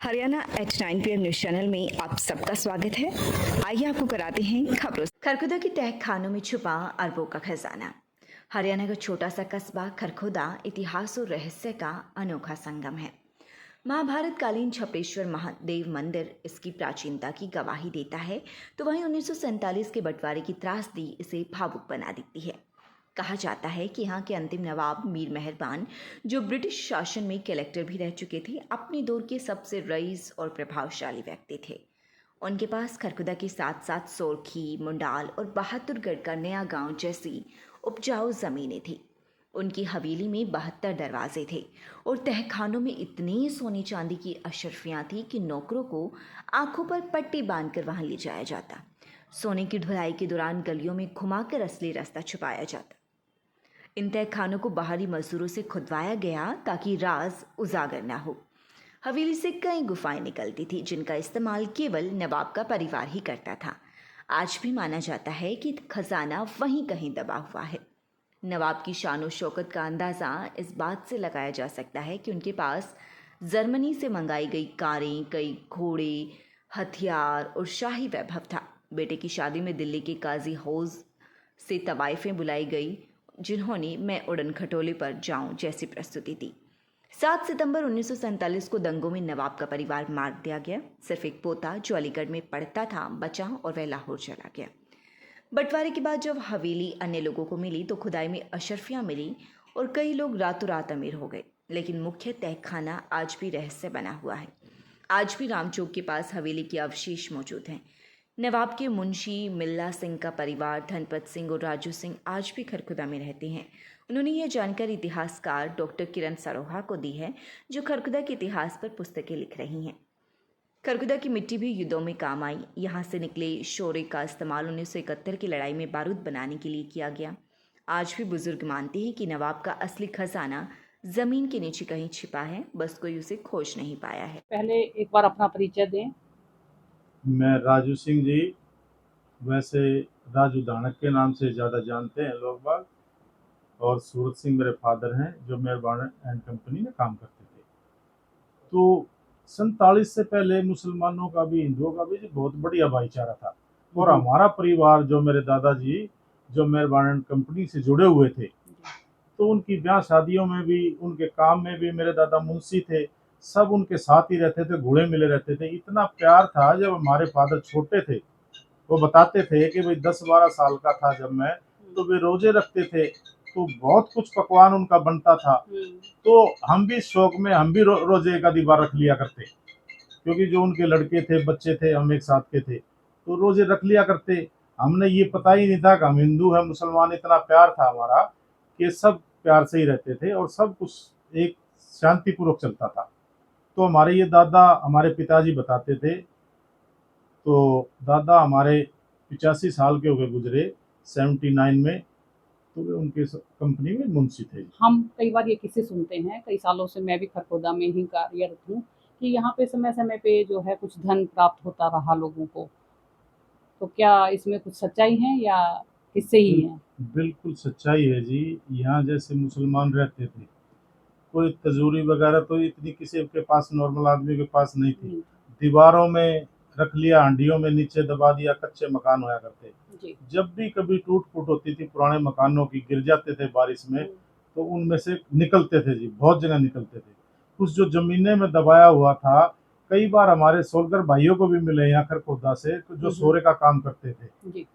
Haryana at 9 PM news channel में आप सबका स्वागत है। आइए आपको कराते हैं खबरों। खरखोदा की तह खानों में छुपा अरबों का खजाना। हरियाणा का छोटा सा कस्बा खरखोदा इतिहास और रहस्य का अनोखा संगम है। महाभारत कालीन छपेश्वर महादेव मंदिर इसकी प्राचीनता की गवाही देता है, तो वहीं 1947 के बंटवारे की त्रासदी इसे भावुक बना देती है। कहा जाता है कि यहाँ के अंतिम नवाब मीर मेहरबान, जो ब्रिटिश शासन में कलेक्टर भी रह चुके थे, अपने दौर के सबसे रईस और प्रभावशाली व्यक्ति थे। उनके पास खरखुदा के साथ साथ सोरखी, मुंडाल और बहादुरगढ़ का नया गांव जैसी उपजाऊ जमीनें थी। उनकी हवेली में 72 दरवाजे थे और तहखानों में इतनी सोने चांदी की अशरफियां थी कि नौकरों को आंखों पर पट्टी बांधकर वहां ले जाया जाता। सोने की ढुलाई के दौरान गलियों में घुमाकर असली रास्ता छुपाया जाता। इन तहखानों को बाहरी मजदूरों से खुदवाया गया ताकि राज उजागर न हो। हवेली से कई गुफाएं निकलती थी जिनका इस्तेमाल केवल नवाब का परिवार ही करता था। आज भी माना जाता है कि खजाना वहीं कहीं दबा हुआ है। नवाब की शान शौकत का अंदाज़ा इस बात से लगाया जा सकता है कि उनके पास जर्मनी से मंगाई गई कारें, कई घोड़े, हथियार और शाही वैभव था। बेटे की शादी में दिल्ली के काजी हौज से तवाइफें बुलाई गई, जिन्होंने मैं उड़न खटोले पर जाऊं जैसी प्रस्तुति दी। 7 सितंबर 1947 को दंगों में नवाब का परिवार मार दिया गया। सिर्फ एक पोता जो अलीगढ़ में पढ़ता था बचा और वह लाहौर चला गया। बंटवारे के बाद जब हवेली अन्य लोगों को मिली तो खुदाई में अशरफियां मिली और कई लोग रातों रात अमीर हो गए। लेकिन मुख्य तहखाना आज भी रहस्य बना हुआ है। आज भी रामचौक के पास हवेली के अवशेष मौजूद हैं। नवाब के मुंशी मिल्ला सिंह का परिवार धनपत सिंह और राजू सिंह आज भी खरखुदा में रहते हैं। उन्होंने यह जानकारी इतिहासकार डॉक्टर किरण सरोहा को दी है, जो खरखुदा के इतिहास पर पुस्तकें लिख रही हैं। खरखुदा की मिट्टी भी युद्धों में काम आई। यहाँ से निकले शोरे का इस्तेमाल 1971 की लड़ाई में बारूद बनाने के लिए किया गया। आज भी बुजुर्ग मानते हैं कि नवाब का असली खजाना जमीन के नीचे कहीं छिपा है, बस कोई उसे खोज नहीं पाया है। पहले एक बार अपना परिचय दें। मैं राजू सिंह जी, वैसे राजू दानक के नाम से ज़्यादा जानते हैं लोग बाग। और सूरत सिंह मेरे फादर हैं, जो मेहरबान एंड कंपनी में काम करते थे। तो 47 से पहले मुसलमानों का भी हिंदुओं का भी जो बहुत बढ़िया भाईचारा था। और हमारा परिवार, जो मेरे दादाजी जो मेहरबान एंड कंपनी से जुड़े हुए थे, तो उनकी ब्याह शादियों में भी, उनके काम में भी मेरे दादा मुंशी थे, सब उनके साथ ही रहते थे, घुले मिले रहते थे। इतना प्यार था, जब हमारे फादर छोटे थे वो बताते थे कि भाई 10-12 साल का था जब मैं, तो वे रोजे रखते थे, तो बहुत कुछ पकवान उनका बनता था। तो हम भी शौक में हम भी रोजे एक आधी बार रख लिया करते, क्योंकि जो उनके लड़के थे, बच्चे थे, हम एक साथ के थे, तो रोजे रख लिया करते। हमने ये पता ही नहीं था कि हम हिंदू हैं मुसलमान। इतना प्यार था हमारा कि सब प्यार से ही रहते थे और सब कुछ एक शांतिपूर्वक चलता था। तो हमारे ये दादा, हमारे पिताजी बताते थे। तो दादा हमारे 85 साल के हो गए गुजरे, 79 में। तो वे उनके कंपनी में मुंशी थे। हम कई बार ये किस्से सुनते हैं, कई सालों से मैं भी खरखोदा में ही कार्यरत हूँ, कि यहाँ पे समय-समय पे जो है कुछ धन प्राप्त होता रहा लोगों को। तो क्या इसमें कुछ सच्चाई है या किस्से ही हैं? बिल्कुल सच्चाई है जी। यहाँ जैसे मुसलमान रहते थे, कोई तिजोरी वगैरह तो इतनी किसी के पास, नॉर्मल आदमी के पास नहीं थी। दीवारों में रख लिया, हंडियों में नीचे दबा दिया, कच्चे मकान होया करते। जी। जब भी कभी टूट फूट होती थी पुराने मकानों की, गिर जाते थे बारिश में, तो उनमें से निकलते थे जी, बहुत जगह निकलते थे। कुछ जो जमीनें में दबाया हुआ था, कई बार हमारे सोलकर भाइयों को भी मिले यहाँ खरखोदा से, जो सोरे का काम करते थे। जी।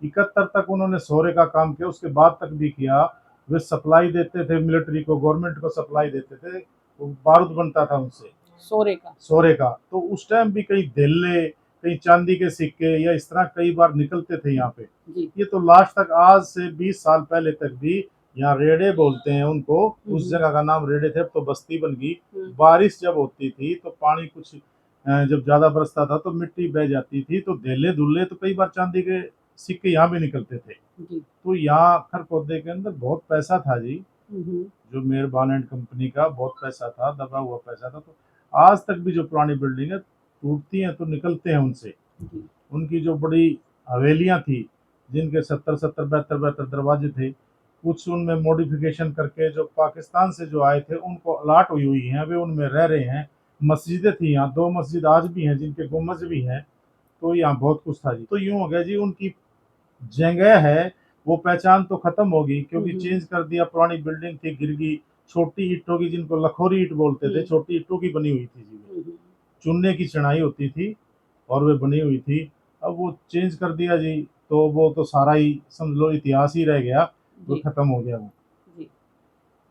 71 तक उन्होंने सोरे का काम किया, उसके बाद तक भी किया। वे सप्लाई देते थे मिलिट्री को, गवर्नमेंट को सप्लाई देते थे, वो बारूद बनता था उनसे, सोरे का। तो उस टाइम भी कई धेले, कई चांदी के सिक्के या इस तरह कई बार निकलते थे यहाँ पे। ये तो लास्ट तक, आज से 20 साल पहले तक भी यहाँ रेड़े बोलते हैं उनको, उस जगह का नाम रेड़े थे, अब तो बस्ती बन गई। बारिश जब होती थी तो पानी कुछ जब ज्यादा बरसता था तो मिट्टी बह जाती थी, तो धेले धुल्ले, तो कई बार चांदी के सिक्के यहाँ भी निकलते थे। तो यहाँ खरखोदे के अंदर बहुत पैसा था जी, जो मेहरबान एंड कंपनी का बहुत पैसा था, दबा हुआ पैसा था। तो आज तक भी जो पुरानी बिल्डिंग है टूटती हैं तो निकलते हैं उनसे। उनकी जो बड़ी हवेलियां थी, जिनके 70-70, 72-72 दरवाजे थे, कुछ उनमें मॉडिफिकेशन करके जो पाकिस्तान से जो आए थे उनको अलाट हुई हुई हैं, वे उनमें रह रहे हैं। मस्जिदें थी यहाँ, 2 मस्जिद आज भी हैं जिनके गुंबज भी हैं। तो यहाँ बहुत कुछ था जी। तो यूँ हो गया जी, उनकी जगह है वो पहचान तो खत्म होगी क्योंकि चेंज कर दिया, पुरानी बिल्डिंग थी गिर गई, छोटी ईंटों की जिनको लखोरी ईंट बोलते थे, छोटी ईंटों की बनी हुई थी जी, चुनने की चढ़ाई होती थी और वे बनी हुई थी। अब वो चेंज कर दिया जी, तो वो तो सारा ही समझ लो इतिहास ही रह गया, वो जी खत्म हो गया वो। जी।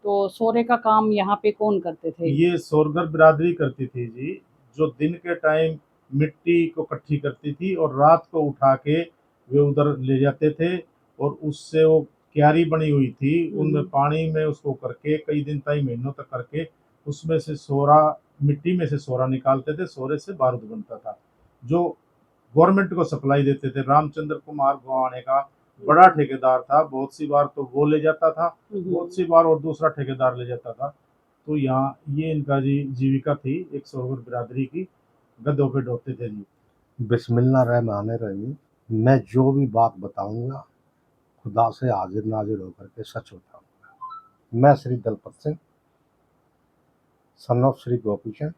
तो सोरे का काम यहाँ पे कौन करते थे? ये सोरगर बिरादरी करती थी जी, जो दिन के टाइम मिट्टी को इकट्ठी करती थी और रात को उठा के वे उधर ले जाते थे और उससे वो क्यारी बनी हुई थी, उनमें पानी में उसको करके कई दिन तक, महीनों तक करके उसमें से सोरा, मिट्टी में से सोरा निकालते थे, सोरे से बारूद बनता था जो गवर्नमेंट को सप्लाई देते थे। रामचंद्र कुमार गोवाने का बड़ा ठेकेदार था, बहुत सी बार तो वो ले जाता था, बहुत सी बार और दूसरा ठेकेदार ले जाता था। तो यहाँ ये इनका जी जीविका थी, एक सोरगर बिरादरी की, गधों पे ढोते थे जी। बिस्मिल्लाह रहमान रहीम। मैं जो भी बात बताऊंगा खुदा से हाजिर नाजिर होकर के सच बताऊंगा। मैं श्री दलपत सिंह सन ऑफ श्री गोपीचंद,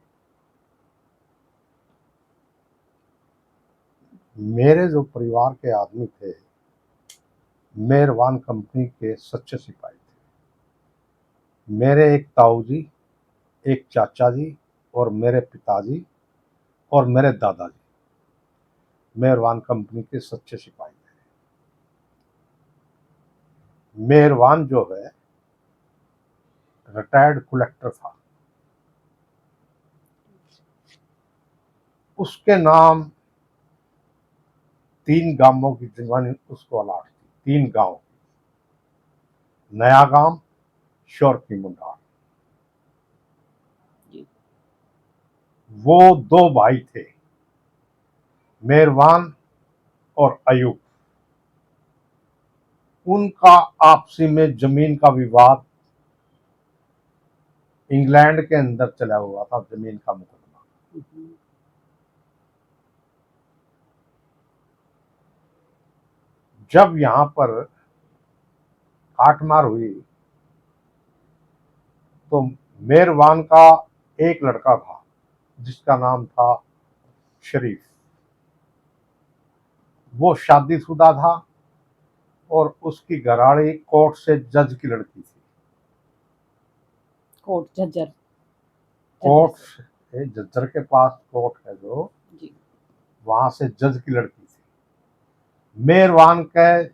मेरे जो परिवार के आदमी थे मेहरबान कंपनी के सच्चे सिपाही थे। मेरे एक ताऊ जी, एक चाचा जी और मेरे पिताजी और मेरे दादाजी मेहरबान कंपनी के सच्चे सिपाही थे। मेहरबान जो है रिटायर्ड कलेक्टर था। उसके नाम 3 गांवों की दीवानी उसको अलाट थी, 3 गांव, नया गांव, शोर की मुंडार। वो 2 भाई थे, मेहरबान और अयूब। उनका आपसी में जमीन का विवाद इंग्लैंड के अंदर चला हुआ था, जमीन का मुकदमा। जब यहां पर काटमार हुई तो मेहरबान का एक लड़का था जिसका नाम था शरीफ। वो शादीशुदा था और उसकी घराड़ी कोर्ट से जज की लड़की थी। कोर्ट झज्जर। कोर्ट से झज्जर के पास कोर्ट है जो, जी। वहां से जज की लड़की थी। मेहरबान के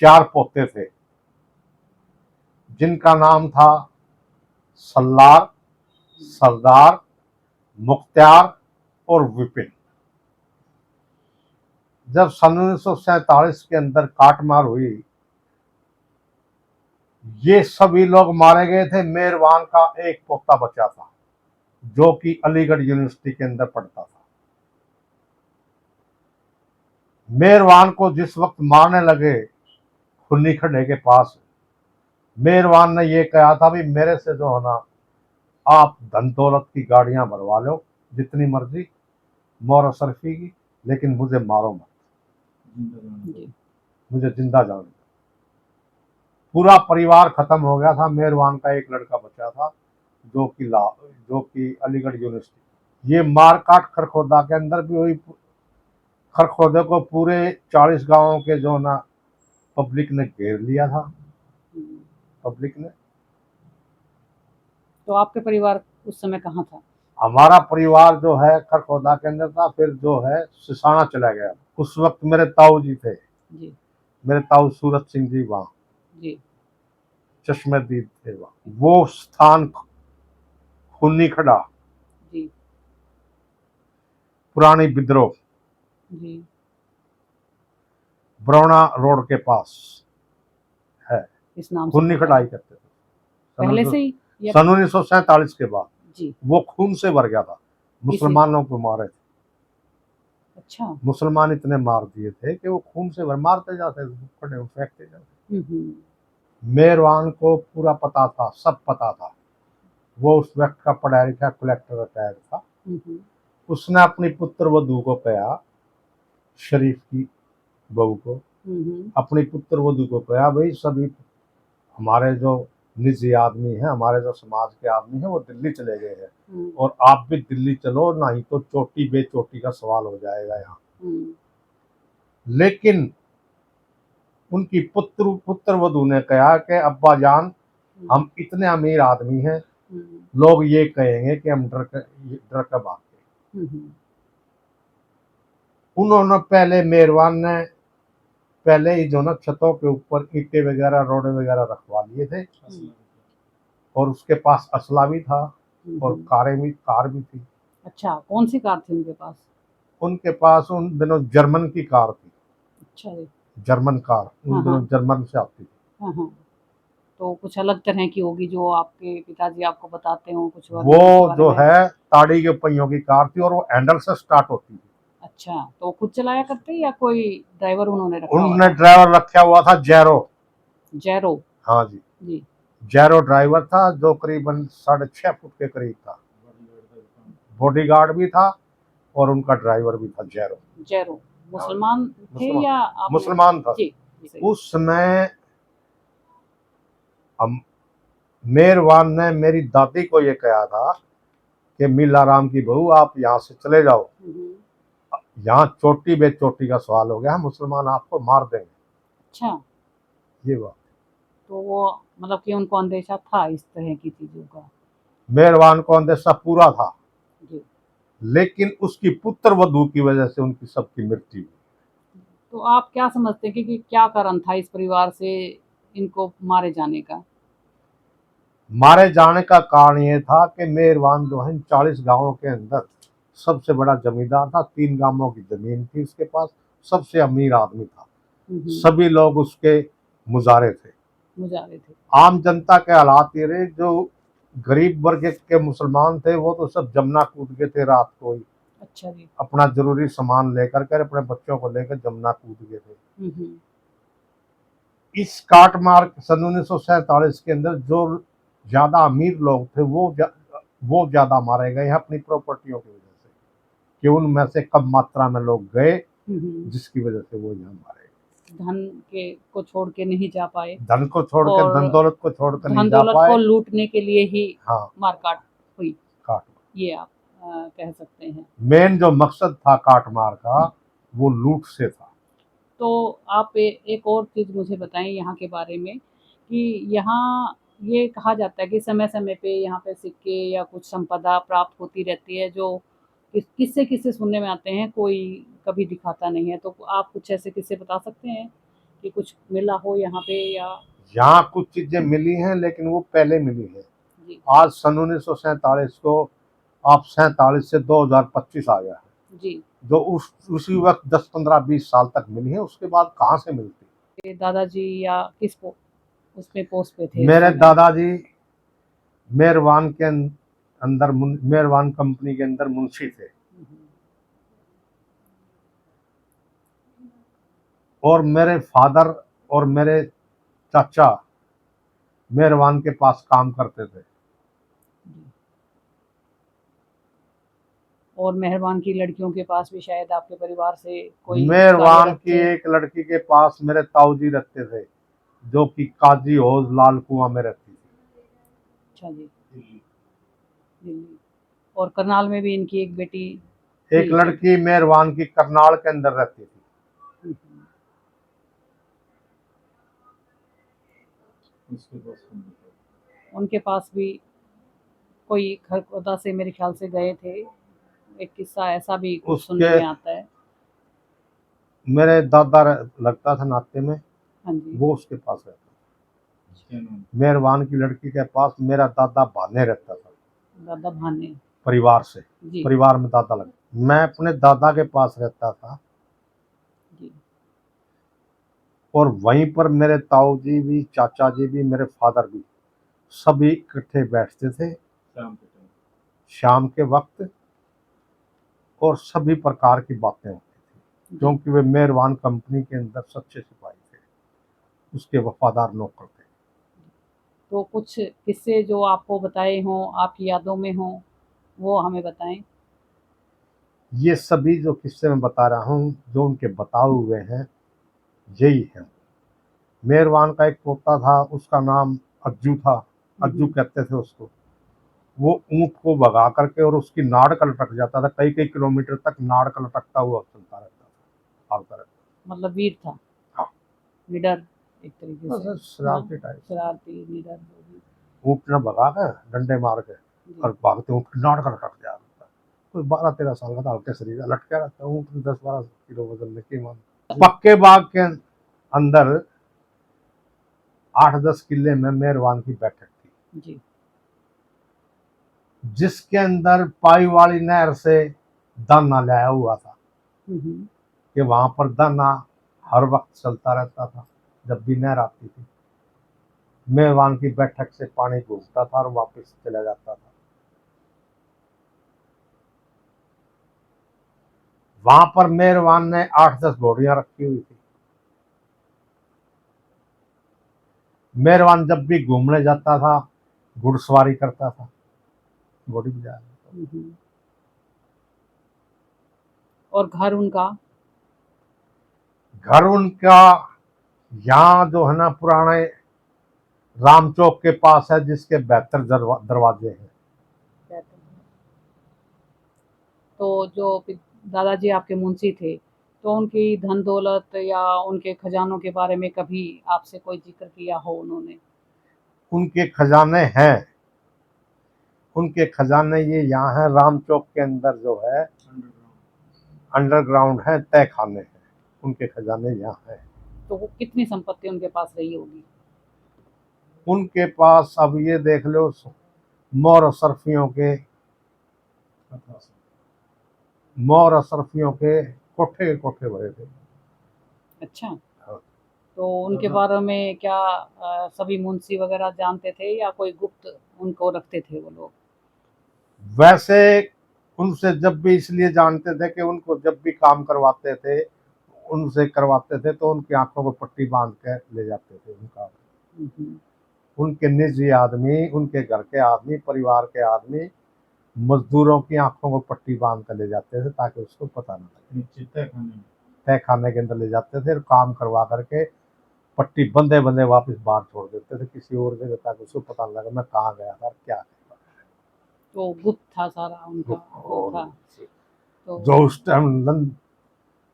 4 पोते थे जिनका नाम था सल्लार, सरदार, मुख्तियार और विपिन। जब सन 1947 के अंदर काटमार हुई, ये सभी लोग मारे गए थे। मेहरबान का एक पोता बचा था जो कि अलीगढ़ यूनिवर्सिटी के अंदर पढ़ता था। मेहरबान को जिस वक्त मारने लगे खुन्नी खड्डे के पास, मेहरबान ने ये कहा था भी मेरे से जो है ना, आप धन दौलत की गाड़ियां भरवा लो जितनी मर्जी, मोर सरफी की, लेकिन मुझे मारो मत, मुझे जिंदा जाने दो। पूरा परिवार खत्म हो गया था। मेहरबान का एक लड़का बचा था जो कि अलीगढ़ यूनिवर्सिटी। ये मारकाट खरखोदा के अंदर भी हुई। खरखोदे को पूरे 40 गांवों के जो ना पब्लिक ने घेर लिया था। पब्लिक ने। तो आपके परिवार उस समय कहाँ था? हमारा परिवार जो है खरखोदा के अंदर था, फिर जो है सिसाना चला गया। उस वक्त मेरे ताऊ जी थे जी। मेरे ताऊ सूरत सिंह जी वहाँ जी। चश्मेदीद थे वहाँ। वो स्थान खूनी खड़ा, जी। पुरानी विद्रोह, जी। बरौना रोड के पास है। इस नाम से खूनी पता खड़ाई है। करते थे पहले से ही या? सन 1947 के बाद जी। वो खून से भर गया था। मुसलमानों को मारे थे। अच्छा। मुसलमान इतने मार दिए थे कि वो खून से भर, मारते जाते थे, फेंकते जाते। मेहरबान को पूरा पता था, सब पता था। वो उस वक्त का पढ़ा लिखा कलेक्टर रिटायर्ड था। उसने अपनी पुत्र वधू को कहा, शरीफ की बहू को, अपनी पुत्र वधू को कहा, भाई सभी हमारे जो निजी आदमी हैं, हमारे जो समाज के आदमी हैं वो दिल्ली चले गए हैं। हम्म, और आप भी दिल्ली चलो, नहीं तो चोटी बेचोटी का सवाल हो जाएगा यहाँ। हम्म, लेकिन उनकी पुत्र वधू ने कहा कि अब्बा जान, हम इतने अमीर आदमी हैं, हम्म, लोग ये कहेंगे कि हम डर के भागते। हम्म, उन्होंने पहले ही जो ना छतों के ऊपर ईंटें वगैरह रोड़े वगैरह रखवा लिए थे, और उसके पास असला भी था और कार भी थी। अच्छा, कौन सी कार थी उनके पास? उनके पास उन दिनों जर्मन की कार थी, अच्छा जी। जर्मन कार उन हाँ, दिनों हाँ। जर्मन से आती थी। हाँ, हाँ। तो कुछ अलग तरह की होगी जो आपके पिताजी आपको बताते हो, कुछ वर्णन वो उसके बारे जो में? है ताड़ी के पहियों की कार थी और वो हैंडल से स्टार्ट होती थी। अच्छा, तो खुद चलाया करते या कोई ड्राइवर उन्होंने रखा हुआ उनने था? ड्राइवर रखा हुआ था, जैरो। जैरो। हाँ जी, जी। जैरो ड्राइवर था जो करीबन 6.5 फुट के करीब था। बॉडीगार्ड भी था और उनका ड्राइवर भी था, जैरो। जैरो मुसलमान थे मुसलमान या आपने? मुसलमान था। जी, जी। उस समय हम मेहरबान ने मेरी दादी को ये कहा था कि मीला राम की बहू, आप यहाँ से चले जाओ, हम्म, यहाँ चोटी बे चोटी का सवाल हो गया, मुसलमान आपको मार देंगे। अच्छा, ये बात तो वो मतलब कि उनको अंदेशा था इस तरह की चीजों का? मेहरबान को अंदेशा पूरा था, जी। लेकिन उसकी पुत्र वधू की वजह से उनकी सबकी मृत्यु हुई। तो आप क्या समझते हैं कि क्या कारण था इस परिवार से इनको मारे जाने का? मारे जाने का कारण ये था कि मेहरबान जो है 40 गांवों के अंदर सबसे बड़ा जमींदार था, 3 गांवों की जमीन थी उसके पास, सबसे अमीर आदमी था, सभी लोग उसके मुजारे थे। मुजारे थे। आम जनता के हालात ये रहे, जो गरीब वर्ग के मुसलमान थे वो तो सब जमुना कूद गए थे रात को ही, अच्छा जी। अपना जरूरी सामान लेकर के अपने बच्चों को लेकर जमुना कूद गए थे। हम्म, इस काट मार सन 1947 के अंदर जो ज्यादा अमीर लोग थे वो ज्यादा मारे गए हैं अपनी प्रॉपर्टियों की वजह से, कि उनमें से कम मात्रा में लोग गए, जिसकी वजह से वो यहाँ मारे गए। धन के को छोड़ के नहीं जा पाए धन को छोड़कर, और धन दौलत को छोड़कर नहीं धन जा दौलत को पाए। लूटने के लिए ही हाँ, मारकाट हुई, काट ये आप कह सकते हैं। मेन जो मकसद था काट मार का वो लूट से था। तो आप एक और चीज़ मुझे बताएं यहाँ के बारे में कि यहाँ ये कहा जाता है कि समय समय पे यहाँ पे सिक्के या कुछ संपदा प्राप्त होती रहती है जो किससे किससे सुनने में आते हैं, कोई कभी दिखाता नहीं है। तो आप कुछ ऐसे किस्से बता सकते हैं कि कुछ मिला हो यहाँ पे या? यहाँ कुछ चीजें मिली हैं लेकिन वो पहले मिली है। जी। आज सन 1947 को आप 47 से 2025 आ गया है, जी। जो उसी वक्त 10-15-20 साल तक मिली है, उसके बाद कहाँ से मिलती। ये दादाजी या उसमें पोस्ट पे थे उस मेरे समय? दादाजी मेहरबान के अंदर मेहरबान कंपनी के अंदर मुंशी थे, और मेरे फादर और मेरे चाचा मेहरबान के पास काम करते थे। और मेहरबान की लड़कियों के पास भी शायद आपके परिवार से कोई मेहरबान कार्यरत की थे? एक लड़की के पास मेरे ताऊजी रहते थे, जो कि काजी हौज लाल कुआं में रहती थी। अच्छा जी। दिल्ली। और करनाल में भी इनकी एक बेटी एक थी? लड़की मेहरबान की करनाल के अंदर रहती थी। हम्म, उनके पास भी कोई खरखोदा से मेरे ख्याल से गए थे, एक किस्सा ऐसा भी कुछ सुनने उसके में आता है। मेरे दादा लगता था नाते में, हाँ जी। वो उसके पास रहता था। मेहरबान की लड़की के पास मेरा दादा भाने रहता था, दादा भाने। परिवार से, जी। परिवार में दादा लग। मैं अपने दादा के पास रहता था, जी। और वहीं पर मेरे ताऊ जी भी, चाचा जी भी, मेरे फादर भी, सभी इकट्ठे बैठते थे शाम के वक्त, और सभी प्रकार की बातें होती थी, क्योंकि वे मेहरबान कंपनी के अंदर सच्चे सिपाही थे, उसके वफादार नौकर थे। तो कुछ किस्से जो आपको बताए हों, आपकी यादों में हों, वो हमें बताएं। ये सभी जो किस्से मैं बता रहा हूँ, जो उनके बताए हुए हैं, यही है। मेहरबान का एक पोता था, उसका नाम अज्जू था, अज्जू कहते थे उसको। वो ऊंट को भगा करके और उसकी नाड़ का लटक जाता था, कई कई किलोमीटर तक नाड़ का लटकता हुआ चलता रहता था, भागता रहता मतलब वीर था। हाँ। निडर एक तरीके था। से। बस शरारती टाइप। शरारती, निडर जो भी। ऊंट ने भगा कर डंडे मार के जी। और भागते ऊंट की नाड़ का लटक जाता था। कोई 12-13 साल का था, हल्के शरीर का, लटका रहता ऊंट 10-12 किलो वजन में की मान। पक्के बाग के अंदर 8-10 किले में मेहरवान की बैठक थी, जी। जिसके अंदर पाई वाली नहर से दाना लाया हुआ था हम्म। कि वहां पर दाना हर वक्त चलता रहता था। जब भी नहर आती थी, मेहरबान की बैठक से पानी घूमता था और वापस चला जाता था। वहां पर मेहरबान ने 8-10 घोड़ियां रखी हुई थी। मेहरबान जब भी घूमने जाता था, घुड़सवारी करता था, घोड़ी भी जाता। हम्म। और घर उनका? घर उनका यहाँ जो है ना, पुराने राम चौक के पास है, जिसके 72 दरवाजे हैं। तो जो दादाजी आपके मुंशी थे, तो उनकी धन दौलत या उनके खजानों के बारे में कभी आपसे कोई जिक्र किया हो उन्होंने? उनके खजाने हैं, उनके खजाने ये यहाँ है, राम चौक के अंदर जो है अंडरग्राउंड है, तय खाने हैं, उनके खजाने यहाँ हैं। तो वो कितनी संपत्ति उनके पास रही होगी? उनके पास अब ये देख लो, मोर असरफियों के कोठे भरे थे। अच्छा। हाँ। तो उनके बारे में क्या सभी मुंशी वगैरह जानते थे या कोई गुप्त उनको रखते थे वो लोग? वैसे उनसे जब भी इसलिए जानते थे कि उनको जब भी काम करवाते थे, उनसे करवाते थे तो उनकी आंखों को पट्टी बांध के ले जाते थे। उनके निजी आदमी, उनके घर के आदमी, परिवार के आदमी मजदूरों की आंखों को पट्टी बांध कर ले जाते थे ताकि उसको पता न लगे। तय खाने के अंदर ले जाते थे और काम करवा करके पट्टी बंदे बंदे वापस बाहर छोड़ देते थे किसी और जगह, ताकि उसको पता न लगे मैं कहाँ गया था, क्या। तो गुप्त था सारा उनका वो था। तो जो उस टाइम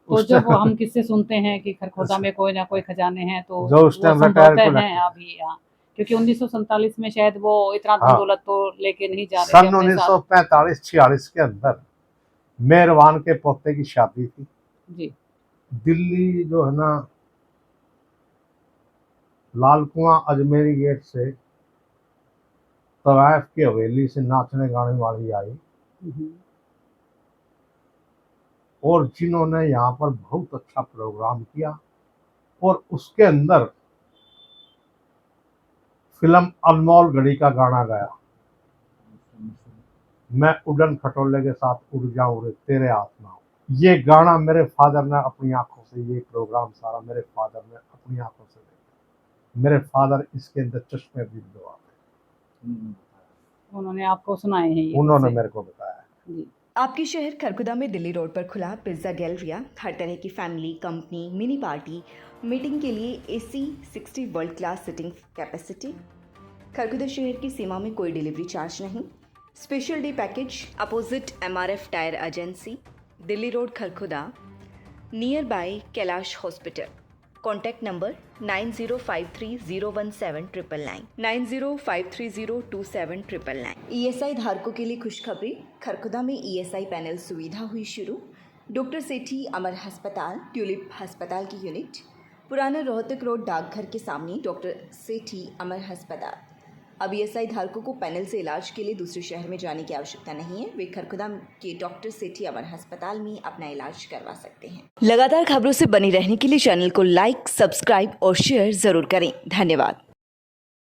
तो जब हम किससे सुनते हैं कि खरखोदा में कोई ना कोई खजाने हैं, तो जो उस वो टाइम संभवतः हैं अभी यहाँ, क्योंकि 1947 में शायद वो इतना धन दौलत तो लेके नहीं जा रहे थे सन अपने साथ। 1945-46 के अंदर मेहरबान के पोते की शादी थी। जी। दिल्ली जो है ना, लाल कुआं अजमेरी गेट से तवायफ की हवेली से नाचने गाने वाली आई, और जिन्होंने यहाँ पर बहुत अच्छा प्रोग्राम किया, और उसके अंदर फिल्म अनमोल घड़ी का गाना गाया, मैं उड़न खटोले के साथ उड़ जाऊं रे तेरे हाथ ना हो। ये गाना मेरे फादर ने अपनी आंखों से, ये प्रोग्राम सारा मेरे फादर ने अपनी आंखों से देखा। मेरे फादर इसके अंदर चश्मे भी दवा थे। उन्होंने आपको सुनाए हैं ये? उन्होंने मेरे को बताया। जी। आपके शहर खरखुदा में दिल्ली रोड पर खुला पिज्ज़ा गैलरिया हर तरह की family, company, mini party, meeting के लिए AC 60 world class sitting capacity. Kharkhoda शहर की सीमा में कोई डिलीवरी चार्ज नहीं। Special day package opposite MRF tyre agency, Delhi road Kharkhoda, near by Kailash hospital. Contact number 9053017999, 9053027999। ESI धारकों के लिए खुशखबरी, खरखुदा में ESI पैनल सुविधा हुई शुरू। डॉक्टर सेठी अमर अस्पताल, ट्यूलिप अस्पताल की यूनिट, पुराना रोहतक रोड डाकघर के सामने डॉक्टर सेठी अमर अस्पताल। अब ESI धारकों को पैनल से इलाज के लिए दूसरे शहर में जाने की आवश्यकता नहीं है। वे खरखुदा के डॉक्टर सेठी अमर अस्पताल में अपना इलाज करवा सकते हैं। लगातार खबरों से बने रहने के लिए चैनल को लाइक, सब्सक्राइब और शेयर जरूर करें। धन्यवाद।